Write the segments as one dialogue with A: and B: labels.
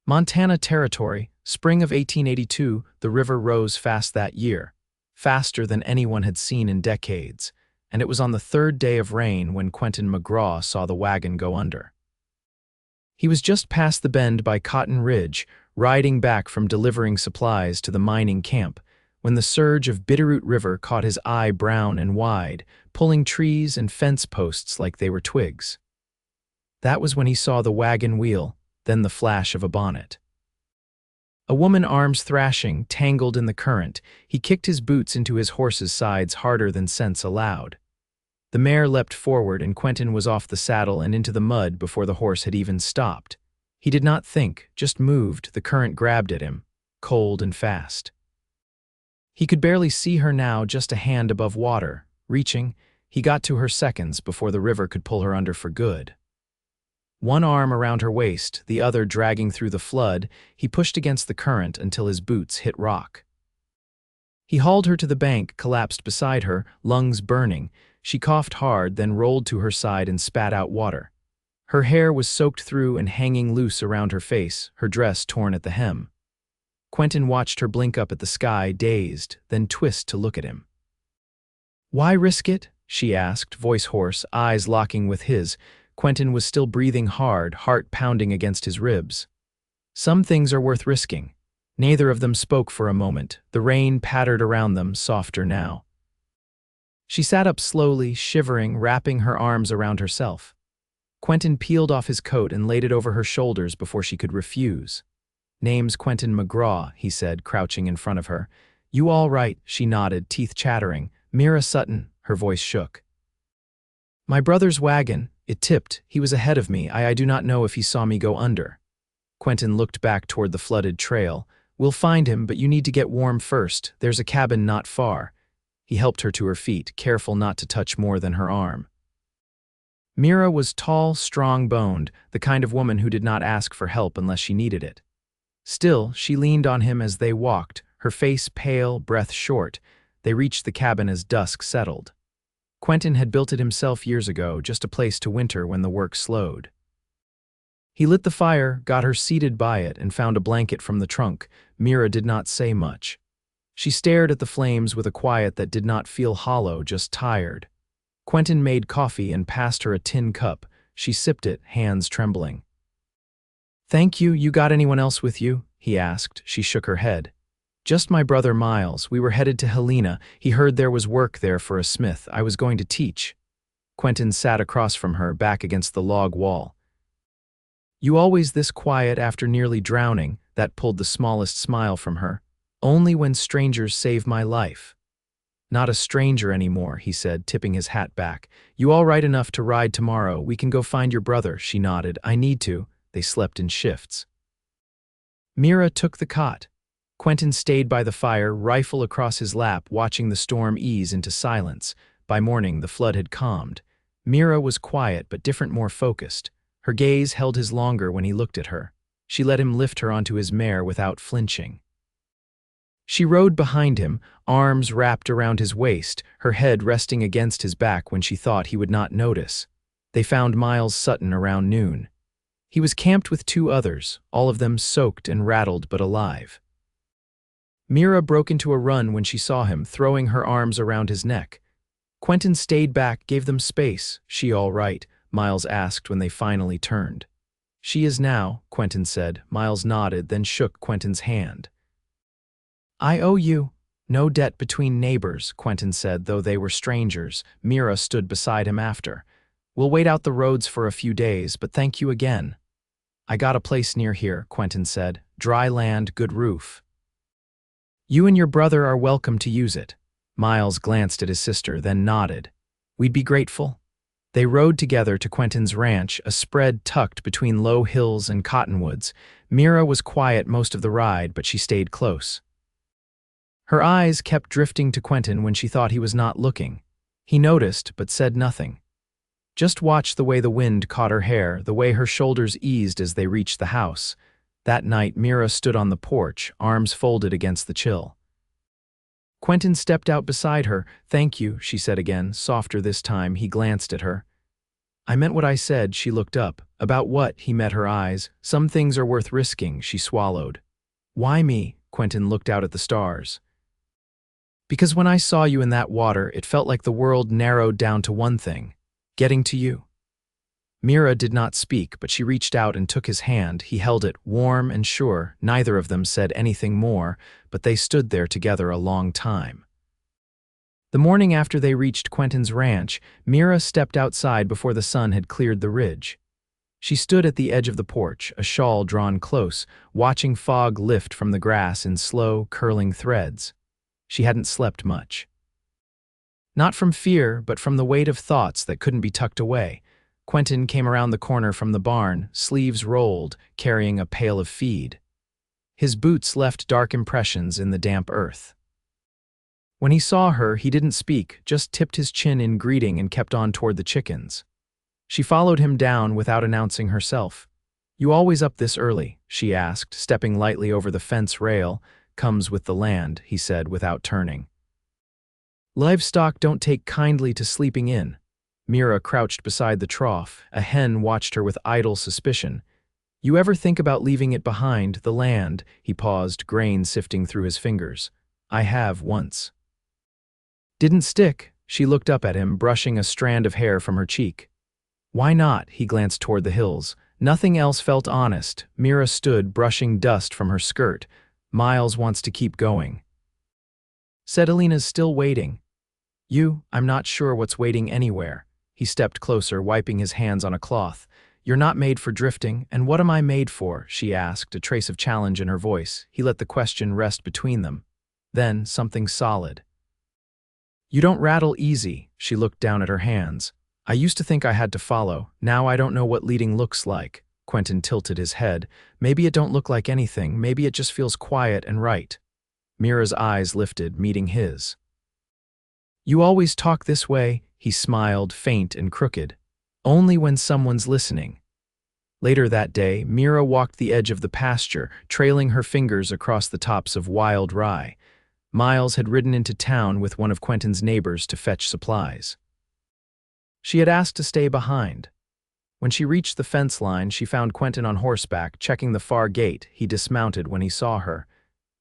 A: Montana Territory, spring of 1882, the river rose fast that year, faster than anyone had seen in decades, and it was on the third day of rain when Quentin McGraw saw the wagon go under. He was just past the bend by Cotton Ridge, riding back from delivering supplies to the mining camp, when the surge of Bitterroot River caught his eye brown and wide, pulling trees and fence posts like they were twigs. That was when he saw the wagon wheel, then the flash of a bonnet. A woman, arms thrashing, tangled in the current. He kicked his boots into his horse's sides harder than sense allowed. The mare leapt forward, and Quentin was off the saddle and into the mud before the horse had even stopped. He did not think, just moved. The current grabbed at him, cold and fast. He could barely see her now, just a hand above water. Reaching, he got to her seconds before the river could pull her under for good. One arm around her waist, the other dragging through the flood, he pushed against the current until his boots hit rock. He hauled her to the bank, collapsed beside her, lungs burning. She coughed hard, then rolled to her side and spat out water. Her hair was soaked through and hanging loose around her face, her dress torn at the hem. Quentin watched her blink up at the sky, dazed, then twist to look at him. "Why risk it?" she asked, voice hoarse, eyes locking with his. Quentin was still breathing hard, heart pounding against his ribs. "Some things are worth risking." Neither of them spoke for a moment. The rain pattered around them, softer now. She sat up slowly, shivering, wrapping her arms around herself. Quentin peeled off his coat and laid it over her shoulders before she could refuse. "Name's Quentin McGraw," he said, crouching in front of her. "You all right?" She nodded, teeth chattering. "Mira Sutton," her voice shook. "My brother's wagon. It tipped. He was ahead of me. I do not know if he saw me go under." Quentin looked back toward the flooded trail. "We'll find him, but you need to get warm first. There's a cabin not far." He helped her to her feet, careful not to touch more than her arm. Mira was tall, strong-boned, the kind of woman who did not ask for help unless she needed it. Still, she leaned on him as they walked, her face pale, breath short. They reached the cabin as dusk settled. Quentin had built it himself years ago, just a place to winter when the work slowed. He lit the fire, got her seated by it, and found a blanket from the trunk. Mira did not say much. She stared at the flames with a quiet that did not feel hollow, just tired. Quentin made coffee and passed her a tin cup. She sipped it, hands trembling. "Thank you. You got anyone else with you?" he asked. She shook her head. "Just my brother Miles. We were headed to Helena. He heard there was work there for a smith. I was going to teach." Quentin sat across from her, back against the log wall. "You always this quiet after nearly drowning?" That pulled the smallest smile from her. "Only when strangers save my life." "Not a stranger anymore," he said, tipping his hat back. "You all right enough to ride tomorrow? We can go find your brother." She nodded. "I need to." They slept in shifts. Mira took the cot. Quentin stayed by the fire, rifle across his lap, watching the storm ease into silence. By morning, the flood had calmed. Mira was quiet but different, more focused. Her gaze held his longer when he looked at her. She let him lift her onto his mare without flinching. She rode behind him, arms wrapped around his waist, her head resting against his back when she thought he would not notice. They found Miles Sutton around noon. He was camped with 2 others, all of them soaked and rattled but alive. Mira broke into a run when she saw him, throwing her arms around his neck. Quentin stayed back, gave them space. "She all right?" Miles asked when they finally turned. "She is now," Quentin said. Miles nodded, then shook Quentin's hand. "I owe you." "No debt between neighbors," Quentin said, though they were strangers. Mira stood beside him after. "We'll wait out the roads for a few days, but thank you again." "I got a place near here," Quentin said. "Dry land, good roof. You and your brother are welcome to use it." Miles glanced at his sister, then nodded. "We'd be grateful." They rode together to Quentin's ranch, a spread tucked between low hills and cottonwoods. Mira was quiet most of the ride, but she stayed close. Her eyes kept drifting to Quentin when she thought he was not looking. He noticed, but said nothing. Just watched the way the wind caught her hair, the way her shoulders eased as they reached the house. That night, Mira stood on the porch, arms folded against the chill. Quentin stepped out beside her. "Thank you," she said again, softer this time. He glanced at her. I meant what I said, she looked up. About what? He met her eyes. Some things are worth risking, she swallowed. Why me? Quentin looked out at the stars. Because when I saw you in that water, it felt like the world narrowed down to one thing: getting to you. Mira did not speak, but she reached out and took his hand. He held it, warm and sure. Neither of them said anything more, but they stood there together a long time. The morning after they reached Quentin's ranch, Mira stepped outside before the sun had cleared the ridge. She stood at the edge of the porch, a shawl drawn close, watching fog lift from the grass in slow, curling threads. She hadn't slept much. Not from fear, but from the weight of thoughts that couldn't be tucked away. Quentin came around the corner from the barn, sleeves rolled, carrying a pail of feed. His boots left dark impressions in the damp earth. When he saw her, he didn't speak, just tipped his chin in greeting and kept on toward the chickens. She followed him down without announcing herself. "You always up this early?" she asked, stepping lightly over the fence rail. "Comes with the land," he said without turning. "Livestock don't take kindly to sleeping in." Mira crouched beside the trough. A hen watched her with idle suspicion. "You ever think about leaving it behind, the land?" He paused, grain sifting through his fingers. "I have once." "Didn't stick." She looked up at him, brushing a strand of hair from her cheek. "Why not?" He glanced toward the hills. Nothing else felt honest. Mira stood, brushing dust from her skirt. "Miles wants to keep going." Said Alina's still waiting. I'm not sure what's waiting anywhere." He stepped closer, wiping his hands on a cloth. "You're not made for drifting, and what am I made for?" she asked, a trace of challenge in her voice. He let the question rest between them. Then, something solid. "You don't rattle easy." She looked down at her hands. "I used to think I had to follow. Now I don't know what leading looks like." Quentin tilted his head. "Maybe it don't look like anything. Maybe it just feels quiet and right." Mira's eyes lifted, meeting his. "You always talk this way," he smiled, faint and crooked. "Only when someone's listening." Later that day, Mira walked the edge of the pasture, trailing her fingers across the tops of wild rye. Miles had ridden into town with one of Quentin's neighbors to fetch supplies. She had asked to stay behind. When she reached the fence line, she found Quentin on horseback, checking the far gate. He dismounted when he saw her.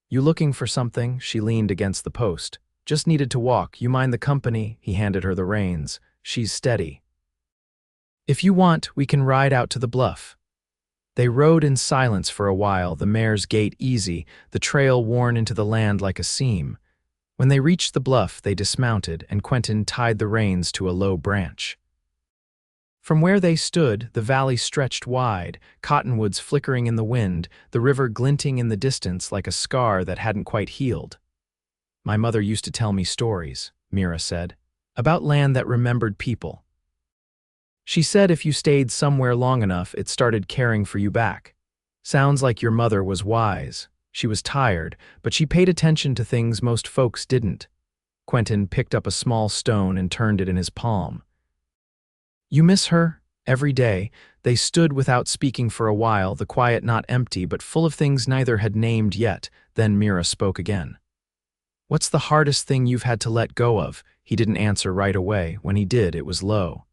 A: "You looking for something?" She leaned against the post. "Just needed to walk. You mind the company?" He handed her the reins. "She's steady." "If you want, we can ride out to the bluff." They rode in silence for a while, the mare's gait easy, the trail worn into the land like a seam. When they reached the bluff, they dismounted, and Quentin tied the reins to a low branch. From where they stood, the valley stretched wide, cottonwoods flickering in the wind, the river glinting in the distance like a scar that hadn't quite healed. "My mother used to tell me stories," Mira said, "about land that remembered people. She said if you stayed somewhere long enough, it started caring for you back. Sounds like your mother was wise. She was tired, but she paid attention to things most folks didn't." Quentin picked up a small stone and turned it in his palm. "You miss her?" Every day, they stood without speaking for a while, the quiet not empty but full of things neither had named yet. Then Mira spoke again. "What's the hardest thing you've had to let go of?" He didn't answer right away. When he did, it was low.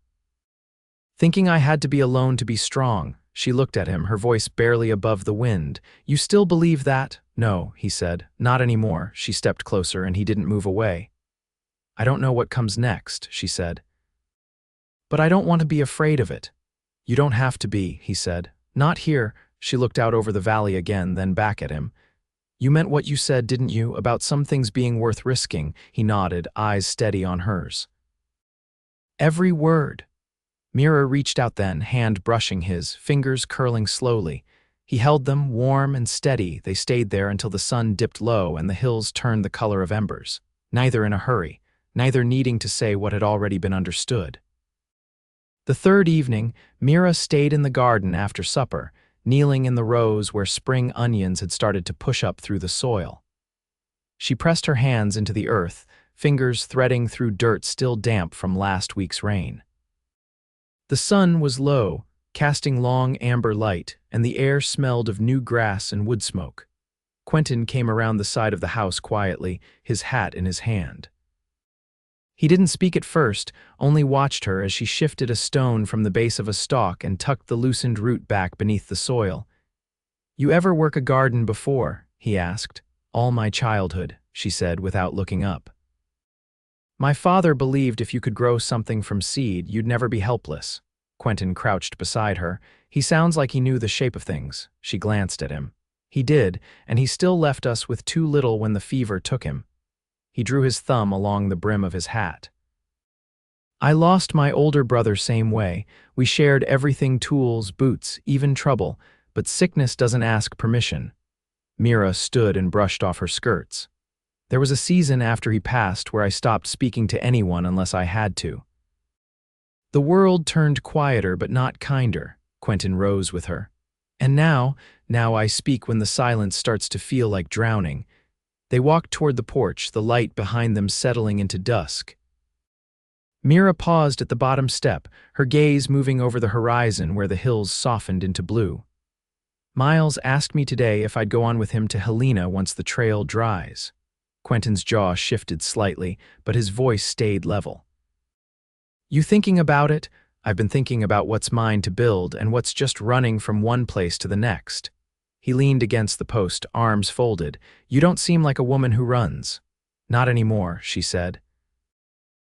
A: "Thinking I had to be alone to be strong." She looked at him, her voice barely above the wind. "You still believe that?" "No," he said. "Not anymore." She stepped closer, and he didn't move away. "I don't know what comes next," she said. "But I don't want to be afraid of it." "You don't have to be," he said. "Not here." She looked out over the valley again, then back at him. "You meant what you said, didn't you, about some things being worth risking?" He nodded, eyes steady on hers. "Every word." Mira reached out then, hand brushing his, fingers curling slowly. He held them, warm and steady. They stayed there until the sun dipped low and the hills turned the color of embers, neither in a hurry, neither needing to say what had already been understood. The third evening, Mira stayed in the garden after supper, kneeling in the rows where spring onions had started to push up through the soil. She pressed her hands into the earth, fingers threading through dirt still damp from last week's rain. The sun was low, casting long amber light, and the air smelled of new grass and wood smoke. Quentin came around the side of the house quietly, his hat in his hand. He didn't speak at first, only watched her as she shifted a stone from the base of a stalk and tucked the loosened root back beneath the soil. "You ever work a garden before?" he asked. "All my childhood," she said without looking up. "My father believed if you could grow something from seed, you'd never be helpless." Quentin crouched beside her. "He sounds like he knew the shape of things." She glanced at him. "He did, and he still left us with too little when the fever took him." He drew his thumb along the brim of his hat. "I lost my older brother same way. We shared everything, tools, boots, even trouble, but sickness doesn't ask permission." Mira stood and brushed off her skirts. "There was a season after he passed where I stopped speaking to anyone unless I had to." The world turned quieter but not kinder. Quentin rose with her. "And now I speak when the silence starts to feel like drowning." They walked toward the porch, the light behind them settling into dusk. Mira paused at the bottom step, her gaze moving over the horizon where the hills softened into blue. "Miles asked me today if I'd go on with him to Helena once the trail dries." Quentin's jaw shifted slightly, but his voice stayed level. "You thinking about it? I've been thinking about what's mine to build and what's just running from one place to the next." He leaned against the post, arms folded. "You don't seem like a woman who runs." "Not anymore," she said.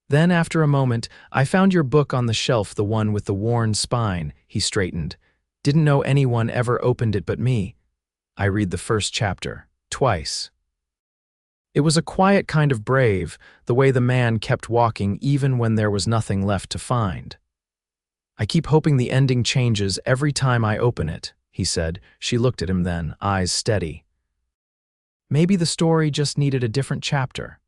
A: Then, after a moment, "I found your book on the shelf, the one with the worn spine." He straightened. "Didn't know anyone ever opened it but me. I read the first chapter, twice." It was a quiet kind of brave, the way the man kept walking even when there was nothing left to find. "I keep hoping the ending changes every time I open it," he said. She looked at him then, eyes steady. Maybe the story just needed a different chapter.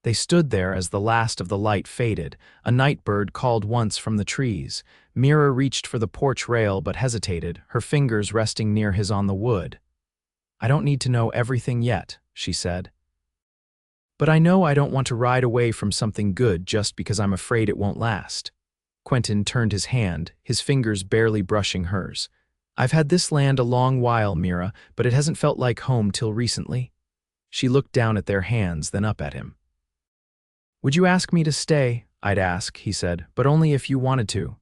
A: They stood there as the last of the light faded. A night bird called once from the trees. Mira reached for the porch rail but hesitated, her fingers resting near his on the wood. "I don't need to know everything yet," she said. "But I know I don't want to ride away from something good just because I'm afraid it won't last." Quentin turned his hand, his fingers barely brushing hers. "I've had this land a long while, Mira, but it hasn't felt like home till recently." She looked down at their hands, then up at him. "Would you ask me to stay?" "I'd ask," he said, "but only if you wanted to."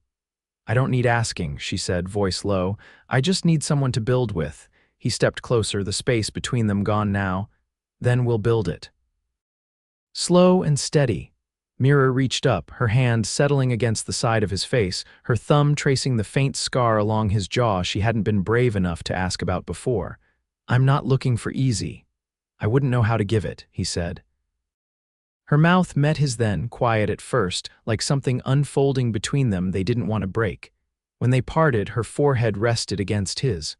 A: "I don't need asking," she said, voice low. "I just need someone to build with." He stepped closer, the space between them gone now. "Then we'll build it." Slow and steady. Mira reached up, her hand settling against the side of his face, her thumb tracing the faint scar along his jaw she hadn't been brave enough to ask about before. "I'm not looking for easy. I wouldn't know how to give it," he said. Her mouth met his then, quiet at first, like something unfolding between them they didn't want to break. When they parted, her forehead rested against his.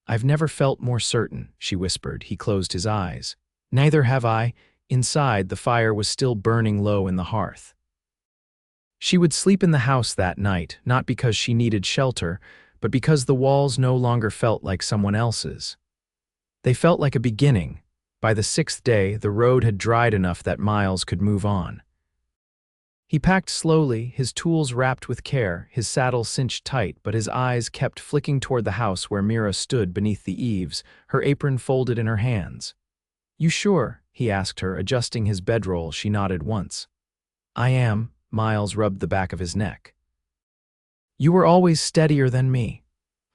A: "I've never felt more certain," she whispered. He closed his eyes. "Neither have I." Inside, the fire was still burning low in the hearth. She would sleep in the house that night, not because she needed shelter, but because the walls no longer felt like someone else's. They felt like a beginning. By the 6th day, the road had dried enough that Miles could move on. He packed slowly, his tools wrapped with care, his saddle cinched tight, but his eyes kept flicking toward the house where Mira stood beneath the eaves, her apron folded in her hands. "You sure?" he asked her, adjusting his bedroll. She nodded once. "I am." Miles rubbed the back of his neck. "You were always steadier than me.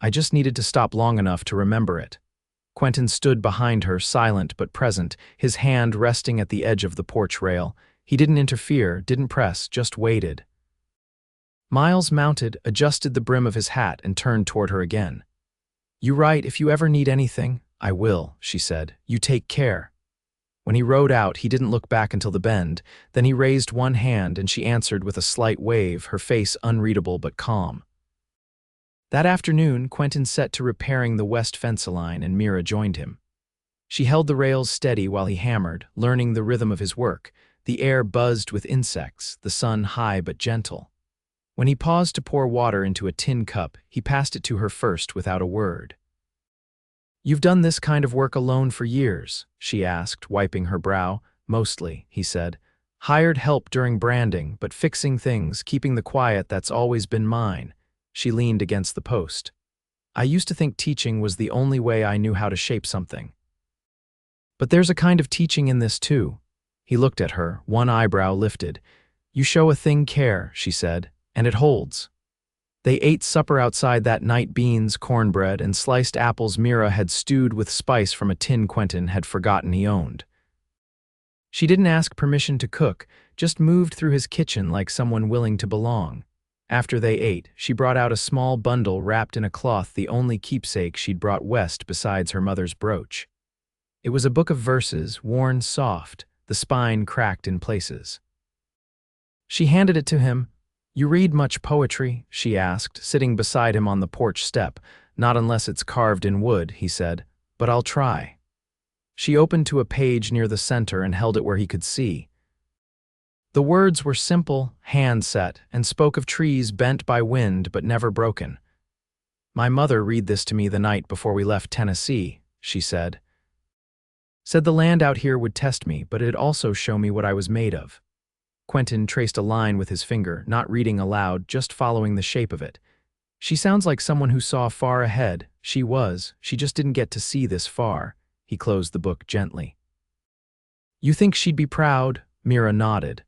A: I just needed to stop long enough to remember it." Quentin stood behind her, silent but present, his hand resting at the edge of the porch rail. He didn't interfere, didn't press, just waited. Miles mounted, adjusted the brim of his hat, and turned toward her again. "You right, if you ever need anything, I will," she said. "You take care." When he rode out, he didn't look back until the bend. Then he raised one hand, and she answered with a slight wave, her face unreadable but calm. That afternoon, Quentin set to repairing the west fence line, and Mira joined him. She held the rails steady while he hammered, learning the rhythm of his work. The air buzzed with insects, the sun high but gentle. When he paused to pour water into a tin cup, he passed it to her first without a word. "You've done this kind of work alone for years?" she asked, wiping her brow. "Mostly," he said. "Hired help during branding, but fixing things, keeping the quiet, that's always been mine." She leaned against the post. "I used to think teaching was the only way I knew how to shape something. But there's a kind of teaching in this too." He looked at her, one eyebrow lifted. You show a thing care, she said, and it holds. They ate supper outside that night: beans, cornbread, and sliced apples Mira had stewed with spice from a tin Quentin had forgotten he owned. She didn't ask permission to cook, just moved through his kitchen like someone willing to belong. After they ate, she brought out a small bundle wrapped in a cloth, the only keepsake she'd brought west besides her mother's brooch. It was a book of verses, worn soft, the spine cracked in places. She handed it to him. You read much poetry? She asked, sitting beside him on the porch step. Not unless it's carved in wood, he said, but I'll try. She opened to a page near the center and held it where he could see. The words were simple, hand-set, and spoke of trees bent by wind but never broken. My mother read this to me the night before we left Tennessee, she said. Said the land out here would test me, but it'd also show me what I was made of. Quentin traced a line with his finger, not reading aloud, just following the shape of it. She sounds like someone who saw far ahead. She just didn't get to see this far. He closed the book gently. You think she'd be proud? Mira nodded.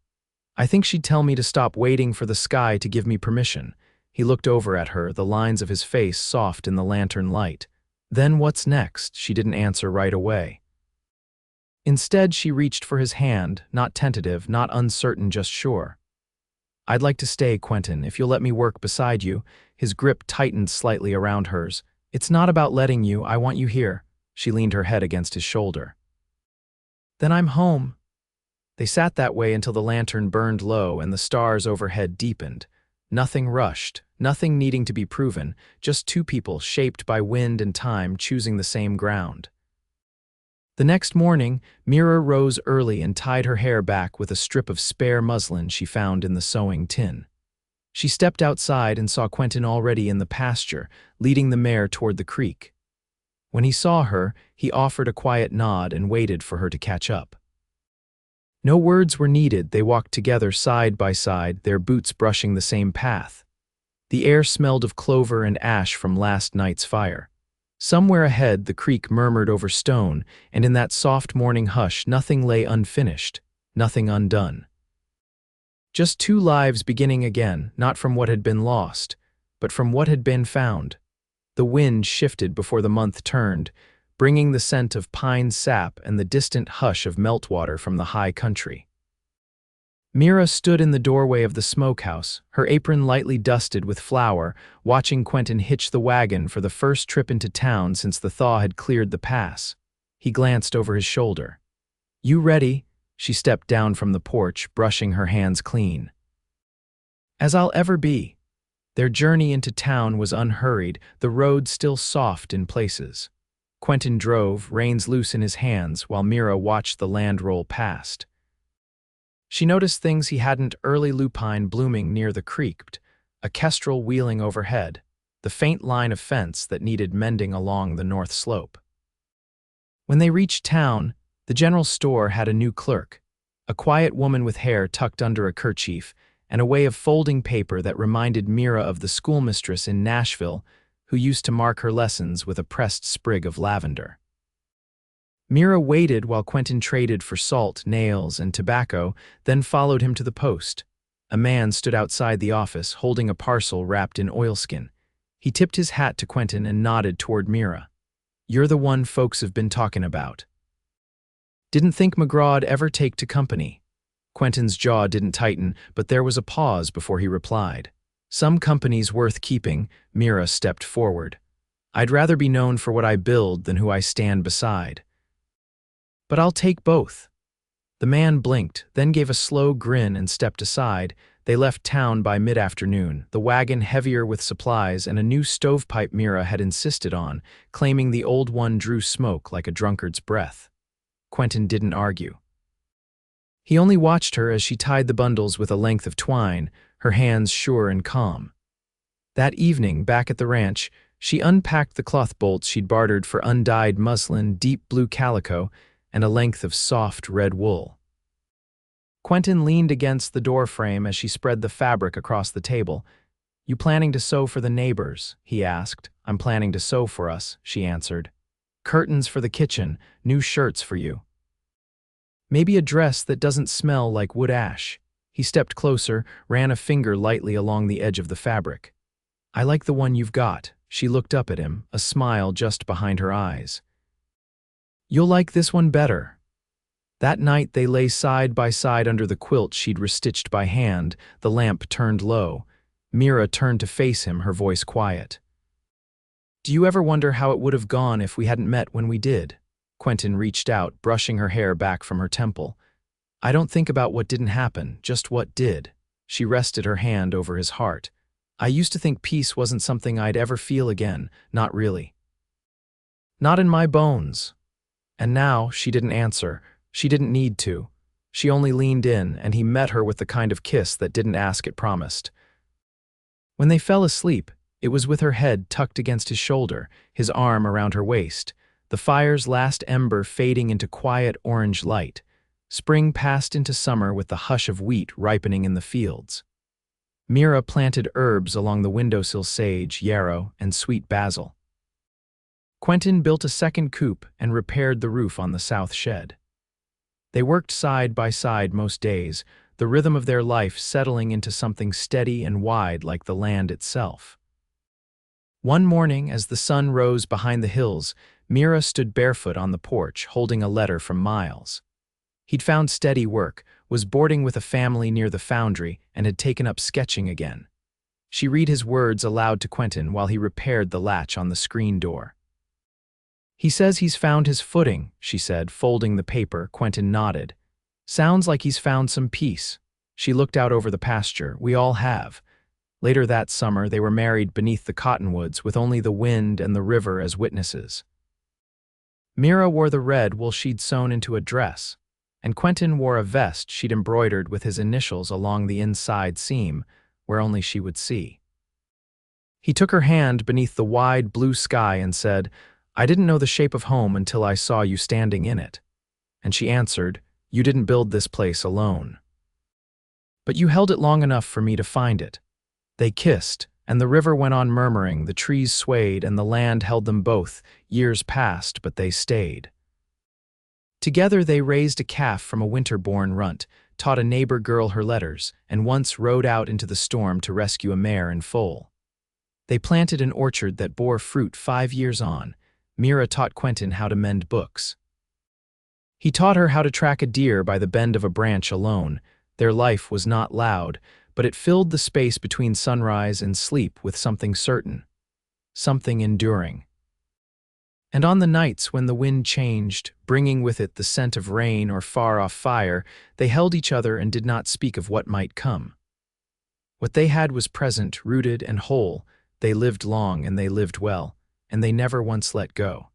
A: I think she'd tell me to stop waiting for the sky to give me permission. He looked over at her, the lines of his face soft in the lantern light. Then what's next? She didn't answer right away. Instead, she reached for his hand, not tentative, not uncertain, just sure. I'd like to stay, Quentin, if you'll let me work beside you. His grip tightened slightly around hers. It's not about letting you, I want you here. She leaned her head against his shoulder. Then I'm home. They sat that way until the lantern burned low and the stars overhead deepened. Nothing rushed, nothing needing to be proven, just two people shaped by wind and time choosing the same ground. The next morning, Mira rose early and tied her hair back with a strip of spare muslin she found in the sewing tin. She stepped outside and saw Quentin already in the pasture, leading the mare toward the creek. When he saw her, he offered a quiet nod and waited for her to catch up. No words were needed. They walked together side by side, their boots brushing the same path. The air smelled of clover and ash from last night's fire. Somewhere ahead, the creek murmured over stone, and in that soft morning hush, nothing lay unfinished, nothing undone. Just two lives beginning again, not from what had been lost, but from what had been found. The wind shifted before the month turned, bringing the scent of pine sap and the distant hush of meltwater from the high country. Mira stood in the doorway of the smokehouse, her apron lightly dusted with flour, watching Quentin hitch the wagon for the first trip into town since the thaw had cleared the pass. He glanced over his shoulder. You ready? She stepped down from the porch, brushing her hands clean. As I'll ever be. Their journey into town was unhurried, the road still soft in places. Quentin drove, reins loose in his hands, while Mira watched the land roll past. She noticed things he hadn't: early lupine blooming near the creek, a kestrel wheeling overhead, the faint line of fence that needed mending along the north slope. When they reached town, the general store had a new clerk, a quiet woman with hair tucked under a kerchief and a way of folding paper that reminded Mira of the schoolmistress in Nashville who used to mark her lessons with a pressed sprig of lavender. Mira waited while Quentin traded for salt, nails, and tobacco, then followed him to the post. A man stood outside the office, holding a parcel wrapped in oilskin. He tipped his hat to Quentin and nodded toward Mira. You're the one folks have been talking about. Didn't think McGraw'd ever take to company. Quentin's jaw didn't tighten, but there was a pause before he replied. Some company's worth keeping. Mira stepped forward. I'd rather be known for what I build than who I stand beside. But I'll take both. The man blinked, then gave a slow grin and stepped aside. They left town by mid-afternoon, the wagon heavier with supplies and a new stovepipe Mira had insisted on, claiming the old one drew smoke like a drunkard's breath. Quentin didn't argue. He only watched her as she tied the bundles with a length of twine, her hands sure and calm. That evening, back at the ranch, she unpacked the cloth bolts she'd bartered for undyed muslin, deep blue calico, and a length of soft red wool. Quentin leaned against the doorframe as she spread the fabric across the table. You planning to sew for the neighbors? He asked. I'm planning to sew for us, she answered. Curtains for the kitchen, new shirts for you. Maybe a dress that doesn't smell like wood ash. He stepped closer, ran a finger lightly along the edge of the fabric. "I like the one you've got." She looked up at him, a smile just behind her eyes. "You'll like this one better." That night they lay side by side under the quilt she'd restitched by hand, the lamp turned low. Mira turned to face him, her voice quiet. "Do you ever wonder how it would have gone if we hadn't met when we did?" Quentin reached out, brushing her hair back from her temple. "I don't think about what didn't happen, just what did." She rested her hand over his heart. "I used to think peace wasn't something I'd ever feel again, not really. Not in my bones." And now she didn't answer. She didn't need to. She only leaned in, and he met her with the kind of kiss that didn't ask, it promised. When they fell asleep, it was with her head tucked against his shoulder, his arm around her waist, the fire's last ember fading into quiet orange light. Spring passed into summer with the hush of wheat ripening in the fields. Mira planted herbs along the windowsill: sage, yarrow, and sweet basil. Quentin built a second coop and repaired the roof on the south shed. They worked side by side most days, the rhythm of their life settling into something steady and wide like the land itself. One morning, as the sun rose behind the hills, Mira stood barefoot on the porch, holding a letter from Miles. He'd found steady work, was boarding with a family near the foundry, and had taken up sketching again. She read his words aloud to Quentin while he repaired the latch on the screen door. "He says he's found his footing," she said, folding the paper. Quentin nodded. "Sounds like he's found some peace." She looked out over the pasture. "We all have." Later that summer, they were married beneath the cottonwoods, with only the wind and the river as witnesses. Mira wore the red wool she'd sewn into a dress, and Quentin wore a vest she'd embroidered with his initials along the inside seam, where only she would see. He took her hand beneath the wide blue sky and said, "I didn't know the shape of home until I saw you standing in it." And she answered, "You didn't build this place alone. But you held it long enough for me to find it." They kissed, and the river went on murmuring, the trees swayed, and the land held them both. Years passed, but they stayed. Together they raised a calf from a winter-born runt, taught a neighbor girl her letters, and once rode out into the storm to rescue a mare and foal. They planted an orchard that bore fruit 5 years on. Mira taught Quentin how to mend books. He taught her how to track a deer by the bend of a branch alone. Their life was not loud, but it filled the space between sunrise and sleep with something certain, something enduring. And on the nights when the wind changed, bringing with it the scent of rain or far-off fire, they held each other and did not speak of what might come. What they had was present, rooted and whole. They lived long and they lived well, and they never once let go.